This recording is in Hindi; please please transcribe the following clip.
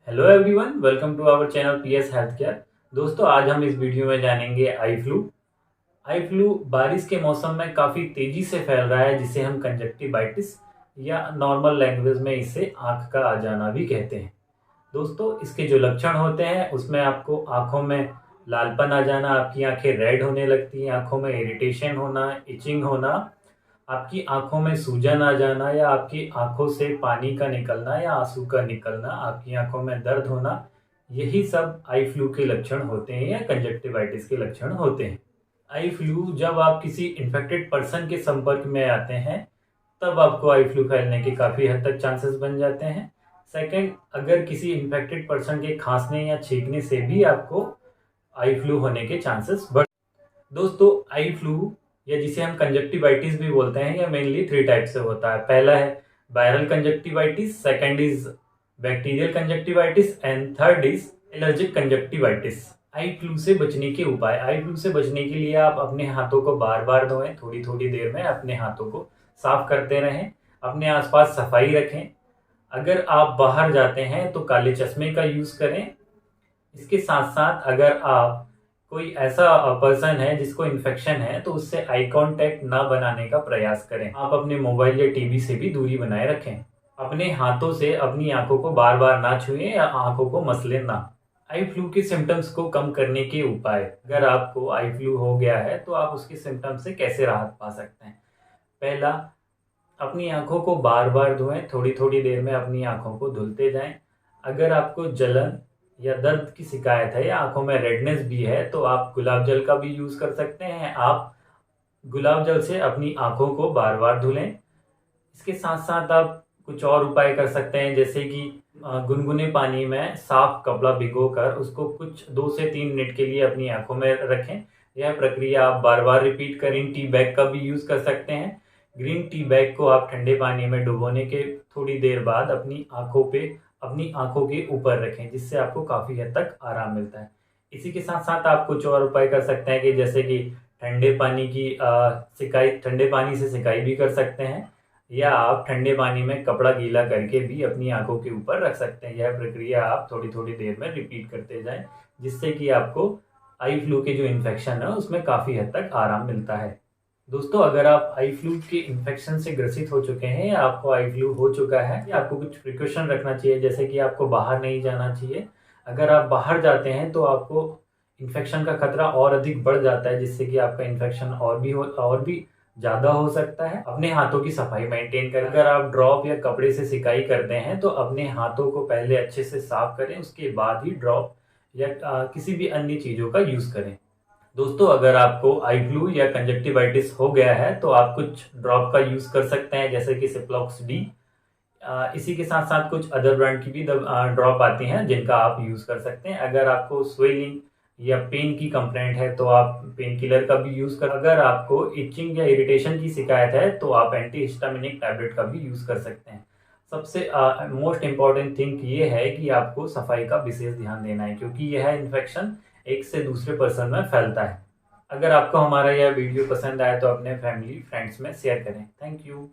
Hello everyone, welcome to our channel PS health care. दोस्तों, आज हम इस वीडियो में जानेंगे आई फ्लू। आई फ्लू बारिश के मौसम में काफ़ी तेज़ी से फैल रहा है, जिसे हम कंजक्टिवाइटिस या नॉर्मल लैंग्वेज में इसे आँख का आ जाना भी कहते हैं। दोस्तों, इसके जो लक्षण होते हैं उसमें आपको आँखों में लालपन आ जाना, आपकी आँखें रेड होने लगती हैं, आँखों में इरिटेशन होना, इचिंग होना, आपकी आँखों में सूजन आ जाना या आपकी आँखों से पानी का निकलना या आँसू का निकलना, आपकी आँखों में दर्द होना, यही सब आई फ्लू के लक्षण होते हैं या कंजक्टिवाइटिस के लक्षण होते हैं। आई फ्लू जब आप किसी इन्फेक्टेड पर्सन के संपर्क में आते हैं, तब आपको आई फ्लू फैलने के काफ़ी हद तक चांसेस बन जाते हैं। सेकंड, अगर किसी इन्फेक्टेड पर्सन के खांसने या छींकने से भी आपको आई फ्लू होने के चांसेस बढ़। दोस्तों, आई फ्लू या जिसे हम कंजक्टिवाइटिस भी बोलते हैं, यह मेनली 3 टाइप से होता है। पहला है viral conjunctivitis, second is bacterial conjunctivitis and third is allergic conjunctivitis. Eye flu से बचने के उपाय। आई फ्लू से बचने के लिए आप अपने हाथों को बार बार धोएं, थोड़ी थोड़ी देर में अपने हाथों को साफ करते रहें, अपने आसपास सफाई रखें। अगर आप बाहर जाते हैं तो काले चश्मे का यूज़ करें। इसके साथ साथ अगर आप कोई ऐसा पर्सन है जिसको इन्फेक्शन है, तो उससे आई कांटेक्ट ना बनाने का प्रयास करें। आप अपने मोबाइल या टीवी से भी दूरी बनाए रखें। अपने हाथों से अपनी आंखों को बार बार ना छुएं या आंखों को मसलें ना। आई फ्लू के सिम्टम्स को कम करने के उपाय। अगर आपको आई फ्लू हो गया है तो आप उसके सिम्टम्स से कैसे राहत पा सकते हैं। पहला, अपनी आंखों को बार बार धोएं, थोड़ी थोड़ी देर में अपनी आंखों को धुलते जाएं। अगर आपको जलन या दर्द की शिकायत है या आंखों में रेडनेस भी है, तो आप गुलाब जल का भी यूज़ कर सकते हैं। आप गुलाब जल से अपनी आंखों को बार बार धुलें। इसके साथ साथ आप कुछ और उपाय कर सकते हैं, जैसे कि गुनगुने पानी में साफ कपड़ा भिगोकर उसको कुछ 2 से 3 मिनट के लिए अपनी आंखों में रखें। यह प्रक्रिया आप बार बार रिपीट करें। टी बैग का भी यूज़ कर सकते हैं। ग्रीन टी बैग को आप ठंडे पानी में डुबोने के थोड़ी देर बाद अपनी आंखों के ऊपर रखें, जिससे आपको काफ़ी हद तक आराम मिलता है। इसी के साथ साथ आप कुछ और उपाय कर सकते हैं, कि जैसे कि ठंडे पानी से सिकाई भी कर सकते हैं, या आप ठंडे पानी में कपड़ा गीला करके भी अपनी आंखों के ऊपर रख सकते हैं। यह प्रक्रिया आप थोड़ी थोड़ी देर में रिपीट करते जाएं, जिससे कि आपको आई फ्लू के जो इन्फेक्शन है उसमें काफ़ी हद तक आराम मिलता है। दोस्तों, अगर आप आई फ्लू के इन्फेक्शन से ग्रसित हो चुके हैं या आपको आई फ्लू हो चुका है, या आपको कुछ प्रिकॉशन रखना चाहिए, जैसे कि आपको बाहर नहीं जाना चाहिए। अगर आप बाहर जाते हैं तो आपको इन्फेक्शन का खतरा और अधिक बढ़ जाता है, जिससे कि आपका इन्फेक्शन और भी ज़्यादा हो सकता है। अपने हाथों की सफाई मेंटेन करें। अगर आप ड्रॉप या कपड़े से सिकाई करते हैं तो अपने हाथों को पहले अच्छे से साफ करें, उसके बाद ही ड्रॉप या किसी भी अन्य चीज़ों का यूज़ करें। दोस्तों, अगर आपको आई फ्लू या कंजक्टिवाइटिस हो गया है तो आप कुछ ड्रॉप का यूज़ कर सकते हैं, जैसे कि सिप्लॉक्स डी। इसी के साथ साथ कुछ अदर ब्रांड की भी ड्रॉप आती हैं, जिनका आप यूज़ कर सकते हैं। अगर आपको स्वेलिंग या पेन की कंप्लेंट है तो आप पेन किलर का भी यूज़ कर। अगर आपको इचिंग या इरिटेशन की शिकायत है तो आप एंटी हिस्टामिनिक टैबलेट का भी यूज़ कर सकते हैं। सबसे मोस्ट इम्पॉर्टेंट थिंग ये है कि आपको सफाई का विशेष ध्यान देना है, क्योंकि यह इन्फेक्शन एक से दूसरे पर्सन में फैलता है। अगर आपको हमारा यह वीडियो पसंद आए तो अपने फैमिली फ्रेंड्स में शेयर करें। Thank you.